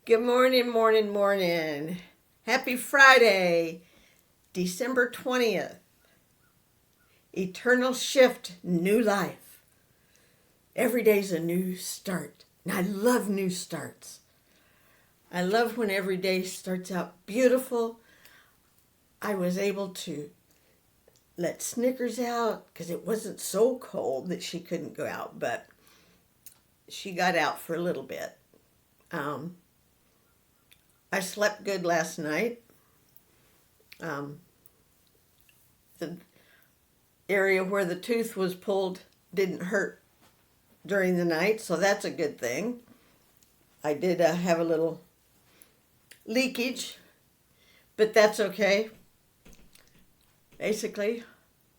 Good morning, morning, morning. Happy Friday, December 20th. Eternal shift, new life. Every day's a new start. And I love new starts. I love when every day starts out beautiful. I was able to let Snickers out because it wasn't so cold that she couldn't go out, but she got out for a little bit. Um, I slept good last night. Um, the area where the tooth was pulled didn't hurt during the night, so that's a good thing. I did have a little leakage, but that's okay. Basically,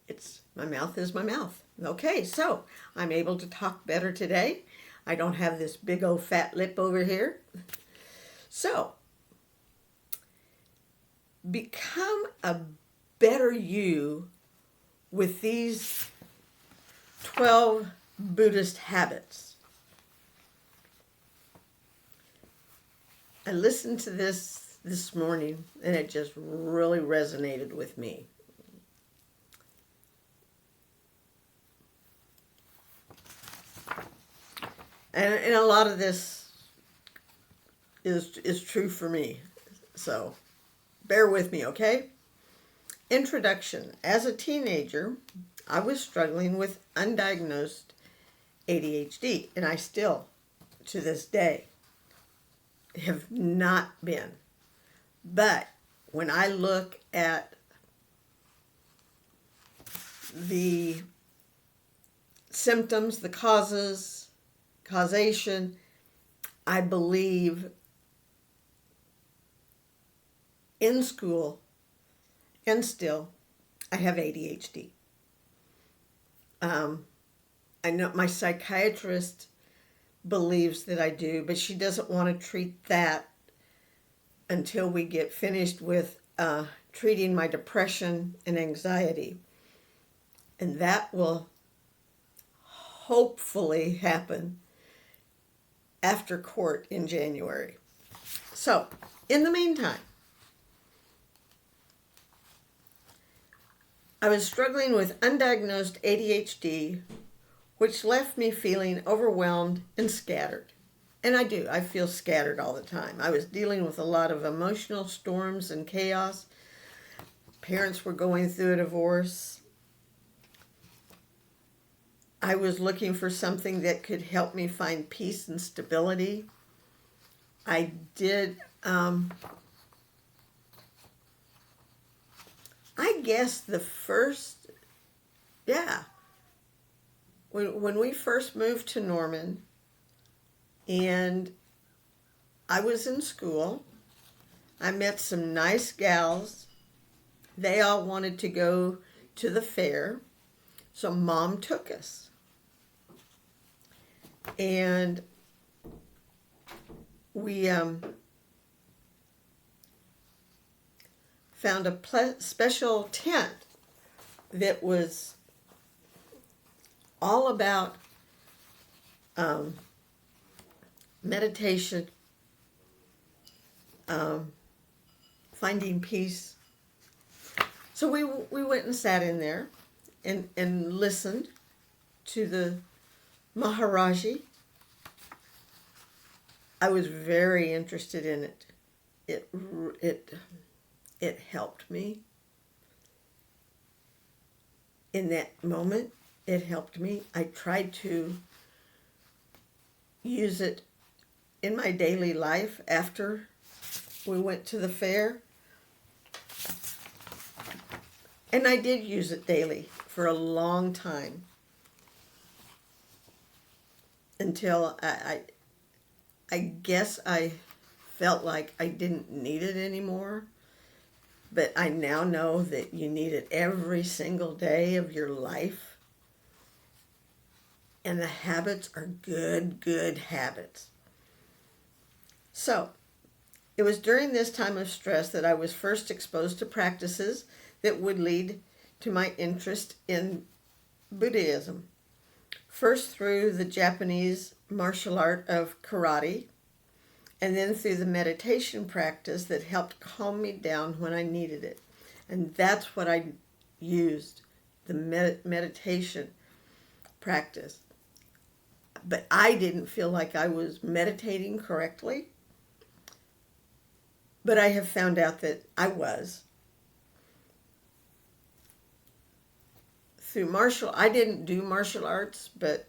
it's my mouth is my mouth. Okay, so I'm able to talk better today. I don't have this big old fat lip over here. So, become a better you with these 12 Buddhist habits. I listened to this morning and it just really resonated with me. And a lot of this is true for me. So bear with me, okay? Introduction. As a teenager, I was struggling with undiagnosed ADHD, and I still, to this day, have not been. But when I look at the symptoms, the causes, causation, I believe in school and still I have ADHD. I know my psychiatrist believes that I do, but she doesn't want to treat that until we get finished with treating my depression and anxiety. And that will hopefully happen after court in January. So, in the meantime, I was struggling with undiagnosed ADHD, which left me feeling overwhelmed and scattered. And I do. I feel scattered all the time. I was dealing with a lot of emotional storms and chaos. Parents were going through a divorce. I was looking for something that could help me find peace and stability. I did, I guess the first, yeah, when we first moved to Norman and I was in school, I met some nice gals. They all wanted to go to the fair, so Mom took us. And we found a special tent that was all about meditation, finding peace. So we went and sat in there and listened to the Maharaji. I was very interested in it. It helped me. In that moment, it helped me. I tried to use it in my daily life after we went to the fair. And I did use it daily for a long time until I guess I felt like I didn't need it anymore. But I now know that you need it every single day of your life. And the habits are good habits. So, it was during this time of stress that I was first exposed to practices that would lead to my interest in Buddhism. First through the Japanese martial art of karate, and then through the meditation practice that helped calm me down when I needed it. And that's what I used, the meditation practice. But I didn't feel like I was meditating correctly. But I have found out that I was. I didn't do martial arts, but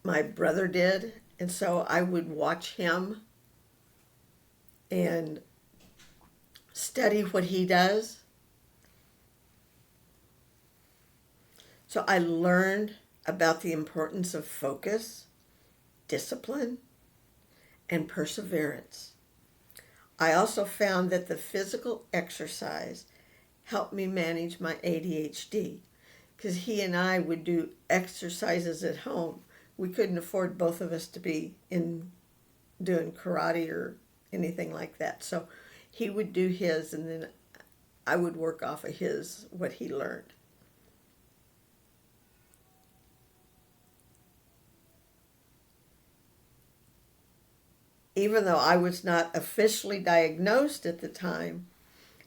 my brother did. And so I would watch him and study what he does. So I learned about the importance of focus, discipline, and perseverance. I also found that the physical exercise helped me manage my ADHD, because he and I would do exercises at home. We couldn't afford both of us to be in doing karate or anything like that. So he would do his, and then I would work off of what he learned. Even though I was not officially diagnosed at the time,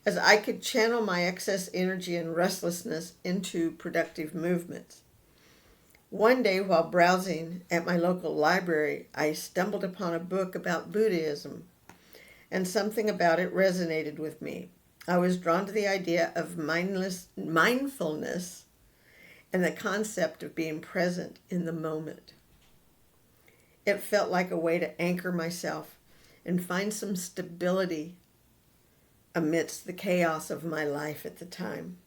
as I could channel my excess energy and restlessness into productive movements. One day, while browsing at my local library, I stumbled upon a book about Buddhism, and something about it resonated with me. I was drawn to the idea of mindfulness and the concept of being present in the moment. It felt like a way to anchor myself and find some stability amidst the chaos of my life at the time.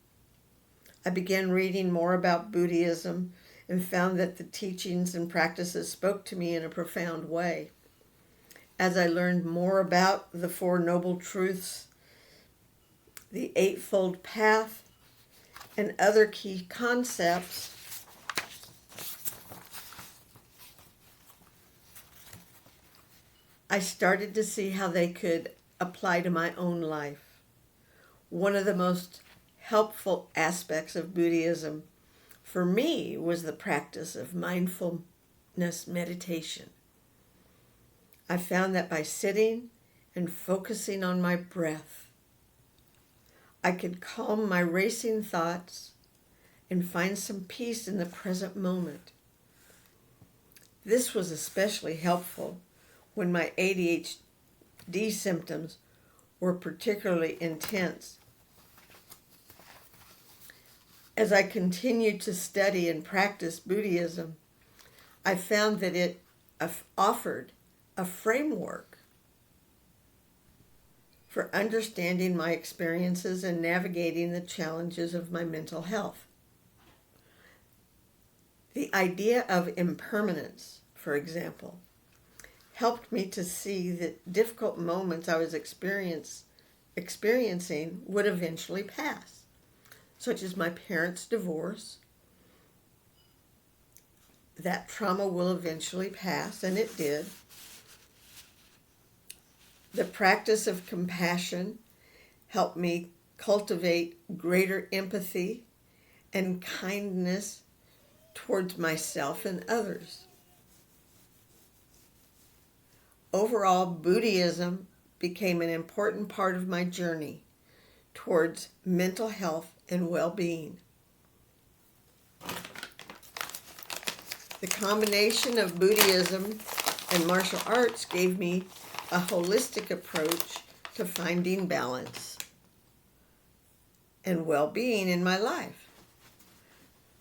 I began reading more about Buddhism and found that the teachings and practices spoke to me in a profound way. As I learned more about the Four Noble Truths, the Eightfold Path, and other key concepts, I started to see how they could apply to my own life. One of the most helpful aspects of Buddhism for me was the practice of mindfulness meditation. I found that by sitting and focusing on my breath, I could calm my racing thoughts and find some peace in the present moment. This was especially helpful when my ADHD symptoms were particularly intense. As I continued to study and practice Buddhism, I found that it offered a framework for understanding my experiences and navigating the challenges of my mental health. The idea of impermanence, for example, helped me to see that difficult moments I was experiencing would eventually pass, such as my parents' divorce. That trauma will eventually pass, and it did. The practice of compassion helped me cultivate greater empathy and kindness towards myself and others. Overall, Buddhism became an important part of my journey towards mental health and well-being. The combination of Buddhism and martial arts gave me a holistic approach to finding balance and well-being in my life.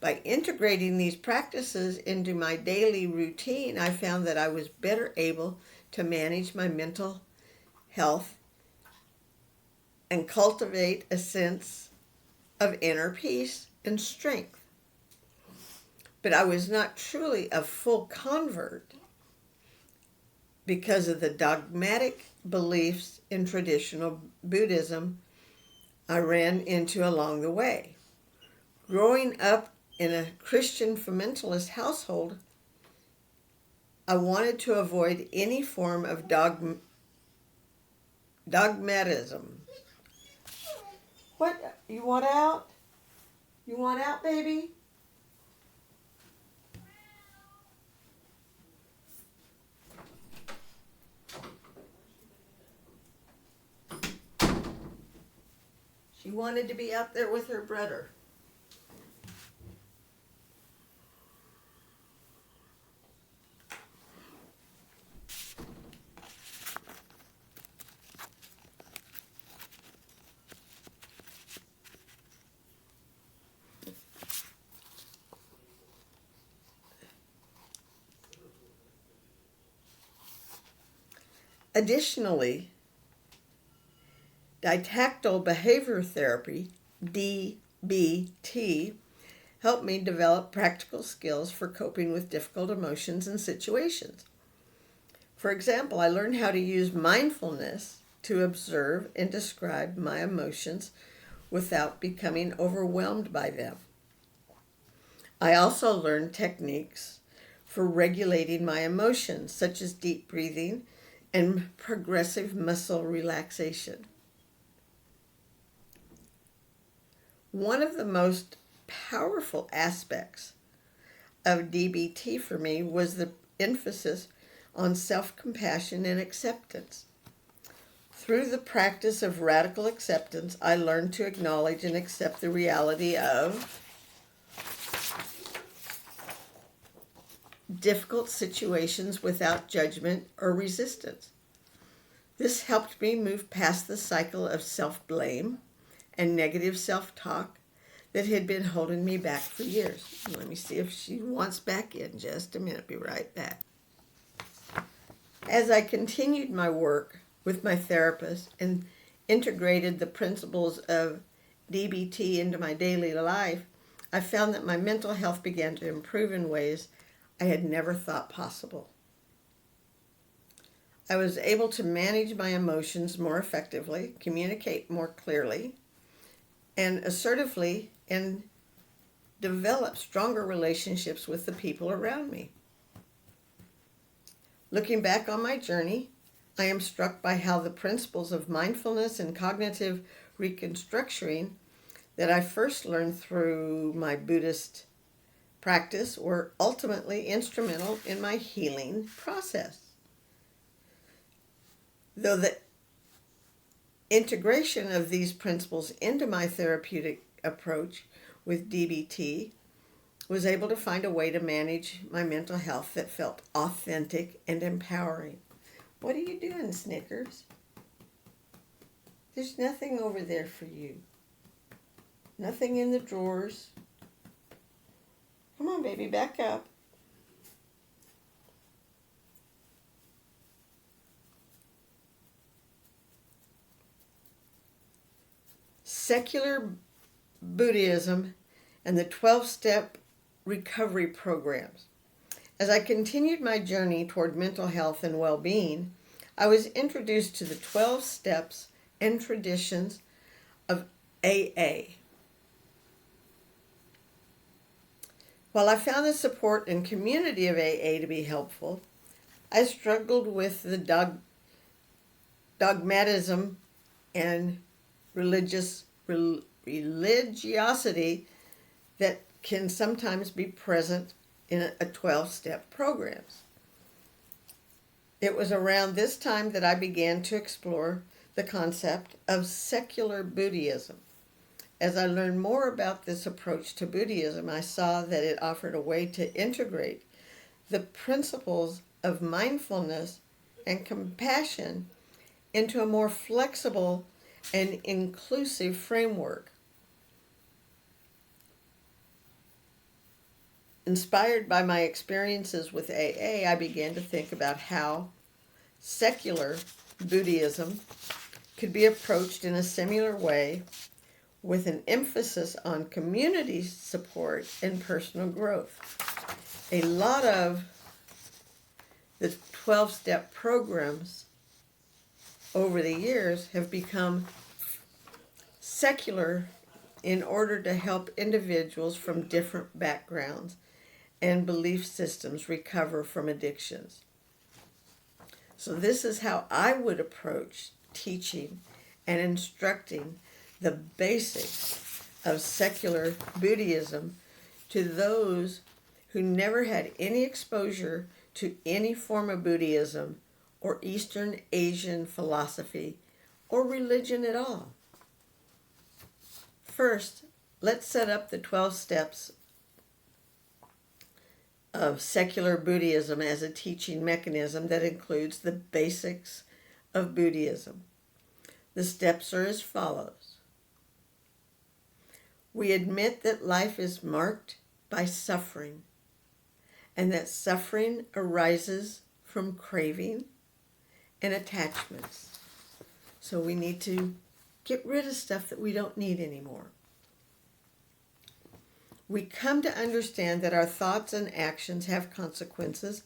By integrating these practices into my daily routine, I found that I was better able to manage my mental health and cultivate a sense of inner peace and strength. But I was not truly a full convert because of the dogmatic beliefs in traditional Buddhism I ran into along the way. Growing up in a Christian fundamentalist household, I wanted to avoid any form of dogmatism. What? You want out? You want out, baby? wanted to be out there with her brother. Additionally, didactyl behavior therapy, DBT, helped me develop practical skills for coping with difficult emotions and situations. For example, I learned how to use mindfulness to observe and describe my emotions without becoming overwhelmed by them. I also learned techniques for regulating my emotions, such as deep breathing and progressive muscle relaxation. One of the most powerful aspects of DBT for me was the emphasis on self-compassion and acceptance. Through the practice of radical acceptance, I learned to acknowledge and accept the reality of difficult situations without judgment or resistance. This helped me move past the cycle of self-blame and negative self-talk that had been holding me back for years. Let me see if she wants back in just a minute. Be right back. As I continued my work with my therapist and integrated the principles of DBT into my daily life, I found that my mental health began to improve in ways I had never thought possible. I was able to manage my emotions more effectively, communicate more clearly and assertively, and develop stronger relationships with the people around me. Looking back on my journey, I am struck by how the principles of mindfulness and cognitive reconstructing that I first learned through my Buddhist practice were ultimately instrumental in my healing process. Though the integration of these principles into my therapeutic approach with DBT was able to find a way to manage my mental health that felt authentic and empowering. What are you doing, Snickers? There's nothing over there for you. Nothing in the drawers. Come on, baby, back up. Secular Buddhism and the 12-step recovery programs. As I continued my journey toward mental health and well-being, I was introduced to the 12 steps and traditions of AA. While I found the support and community of AA to be helpful, I struggled with the dogmatism and religiosity that can sometimes be present in a 12-step programs. It was around this time that I began to explore the concept of secular Buddhism. As I learned more about this approach to Buddhism, I saw that it offered a way to integrate the principles of mindfulness and compassion into a more flexible and inclusive framework. Inspired by my experiences with AA, I began to think about how secular Buddhism could be approached in a similar way, with an emphasis on community support and personal growth. A lot of the 12-step programs over the years have become secular in order to help individuals from different backgrounds and belief systems recover from addictions. So this is how I would approach teaching and instructing the basics of secular Buddhism to those who never had any exposure to any form of Buddhism or Eastern Asian philosophy or religion at all. first, let's set up the 12 steps of secular Buddhism as a teaching mechanism that includes the basics of Buddhism. The steps are as follows. We admit that life is marked by suffering, and that suffering arises from craving and attachments. So we need to get rid of stuff that we don't need anymore. We come to understand that our thoughts and actions have consequences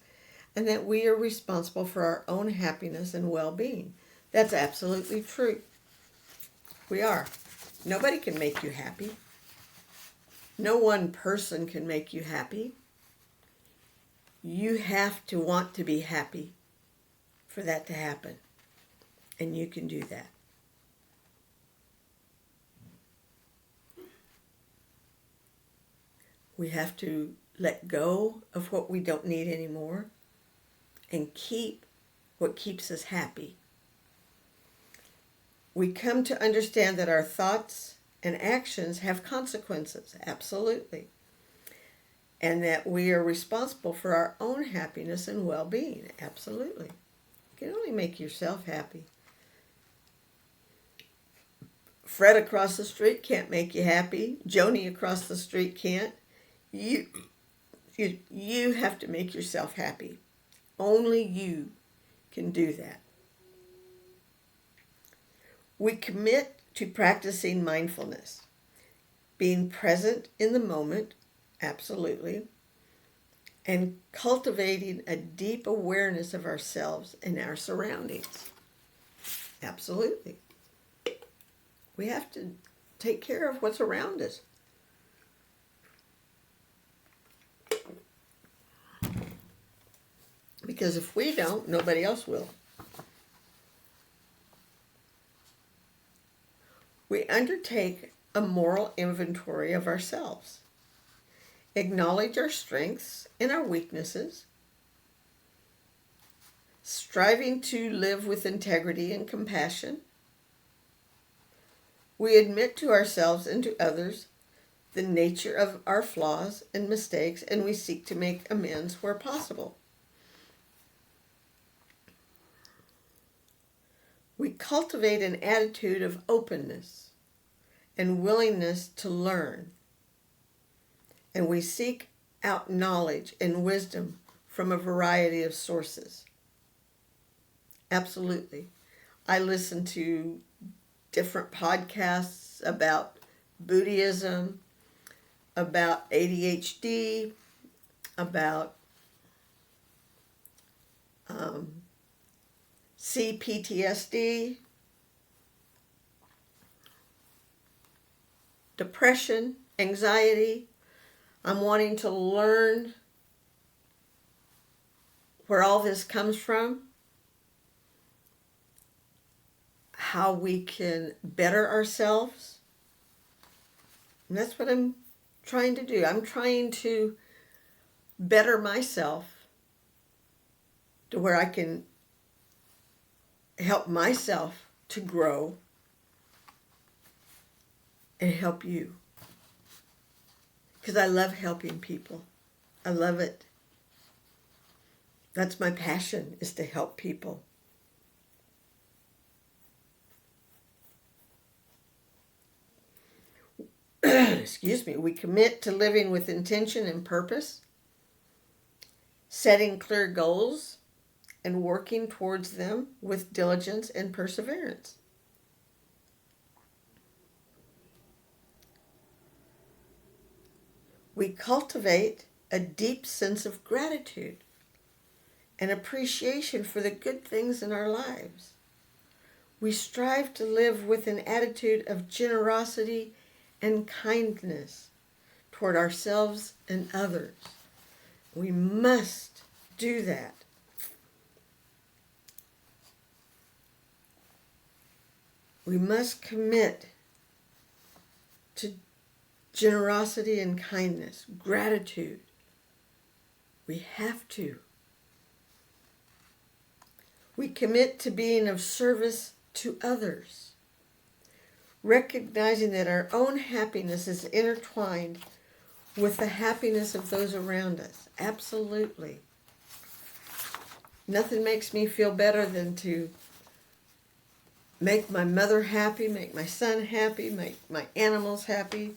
and that we are responsible for our own happiness and well-being. That's absolutely true. We are. Nobody can make you happy. No one person can make you happy. You have to want to be happy for that to happen. And you can do that. We have to let go of what we don't need anymore and keep what keeps us happy. We come to understand that our thoughts and actions have consequences, absolutely. And that we are responsible for our own happiness and well-being, absolutely. You can only make yourself happy. Fred across the street can't make you happy. Joni across the street can't. You have to make yourself happy. Only you can do that. We commit to practicing mindfulness, being present in the moment, absolutely, and cultivating a deep awareness of ourselves and our surroundings. Absolutely. We have to take care of what's around us. Because if we don't, nobody else will. We undertake a moral inventory of ourselves, acknowledge our strengths and our weaknesses, striving to live with integrity and compassion. We admit to ourselves and to others the nature of our flaws and mistakes, and we seek to make amends where possible. We cultivate an attitude of openness and willingness to learn. And we seek out knowledge and wisdom from a variety of sources. Absolutely. I listen to different podcasts about Buddhism, about ADHD, about CPTSD, depression, anxiety. I'm wanting to learn where all this comes from, how we can better ourselves. And that's what I'm trying to do. I'm trying to better myself to where I can help myself to grow and help you. Because I love helping people. I love it. That's my passion, is to help people. Excuse me. We commit to living with intention and purpose, setting clear goals, and working towards them with diligence and perseverance. We cultivate a deep sense of gratitude and appreciation for the good things in our lives. We strive to live with an attitude of generosity and kindness toward ourselves and others. We must do that. We must commit to generosity and kindness, gratitude. We have to. We commit to being of service to others. recognizing that our own happiness is intertwined with the happiness of those around us. Absolutely. Nothing makes me feel better than to make my mother happy, make my son happy, make my animals happy.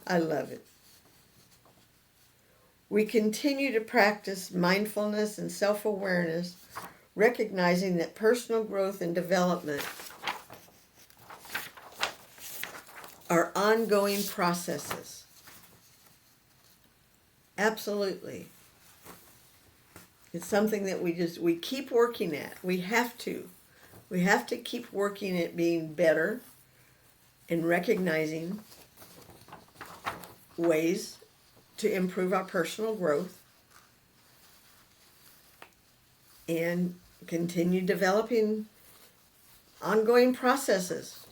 I love it. We continue to practice mindfulness and self-awareness, recognizing that personal growth and development are ongoing processes. Absolutely. It's something that we keep working at. We have to. We have to keep working at being better and recognizing ways to improve our personal growth and continue developing ongoing processes.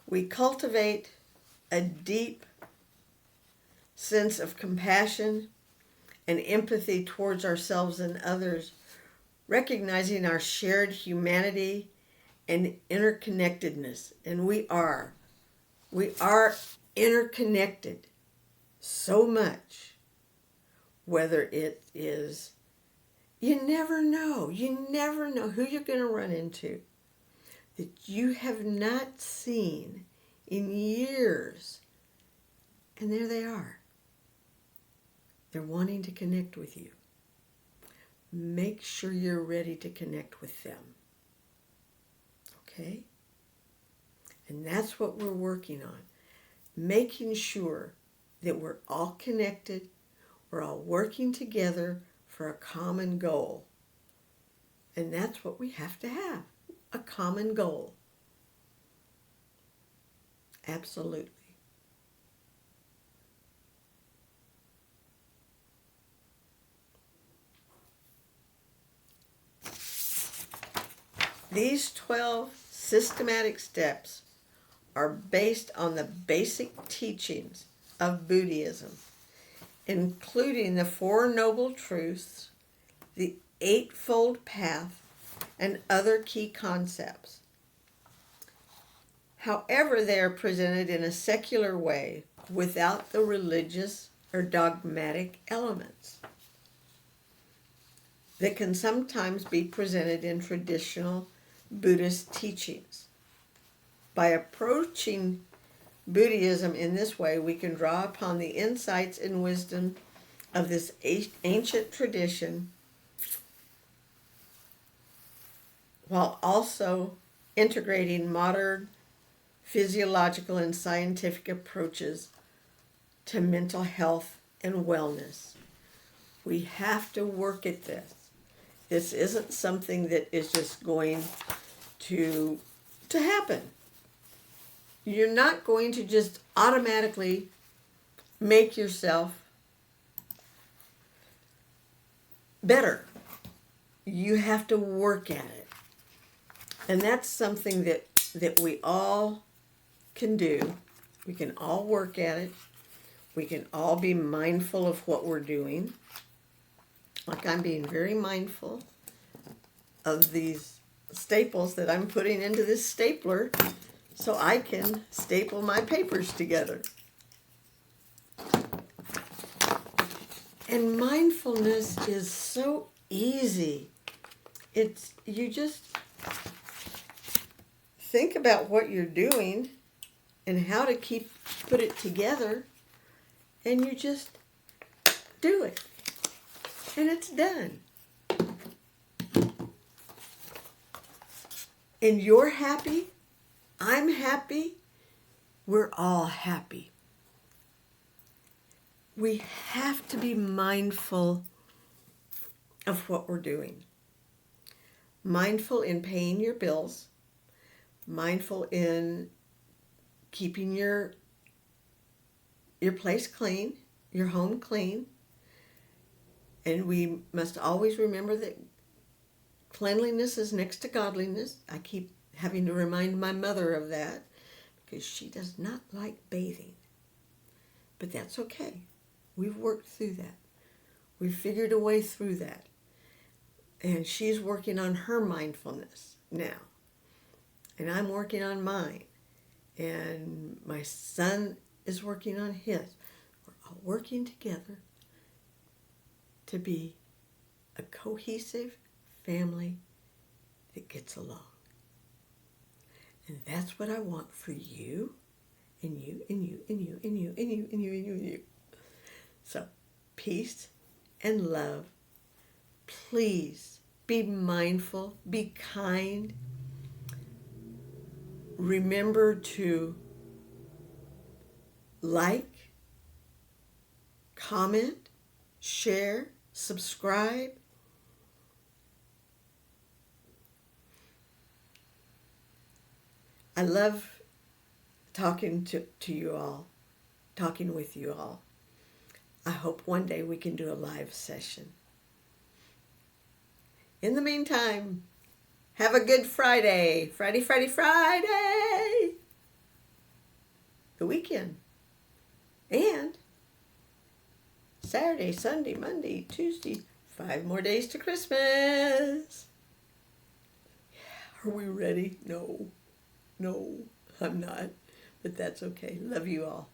We cultivate a deep sense of compassion and empathy towards ourselves and others, recognizing our shared humanity and interconnectedness. And we are interconnected so much, whether it is, you never know who you're going to run into that you have not seen in years. And there they are. They're wanting to connect with you. Make sure you're ready to connect with them. Okay? And that's what we're working on. Making sure that we're all connected, we're all working together for a common goal. And that's what we have to have, a common goal. Absolutely. These 12 systematic steps are based on the basic teachings of Buddhism, including the Four Noble Truths, the Eightfold Path, and other key concepts. However, they are presented in a secular way without the religious or dogmatic elements that can sometimes be presented in traditional Buddhist teachings. By approaching Buddhism in this way, we can draw upon the insights and wisdom of this ancient tradition while also integrating modern physiological and scientific approaches to mental health and wellness. We have to work at this. This isn't something that is just going to happen. You're not going to just automatically make yourself better. You have to work at it. And that's something that we all can do. We can all work at it. We can all be mindful of what we're doing. Like I'm being very mindful of these staples that I'm putting into this stapler so I can staple my papers together. And mindfulness is so easy. You just think about what you're doing and how to put it together, and you just do it. And it's done. And you're happy, I'm happy, we're all happy. We have to be mindful of what we're doing. Mindful in paying your bills, mindful in keeping your place clean, your home clean. And we must always remember that cleanliness is next to godliness. I keep having to remind my mother of that because she does not like bathing. But that's okay. We've worked through that. We've figured a way through that. And she's working on her mindfulness now. And I'm working on mine. And my son is working on his. We're all working together to be a cohesive family that gets along. And that's what I want for you, and you, and you, and you, and you, and you, and you, and you, and you. So, peace and love. Please be mindful, be kind. Remember to like, comment, share, subscribe. I love talking to you all, talking with you all. I hope one day we can do a live session. In the meantime, have a good Friday. Friday. The weekend. And Saturday, Sunday, Monday, Tuesday. 5 more days to Christmas. Are we ready? No, I'm not. But that's okay. Love you all.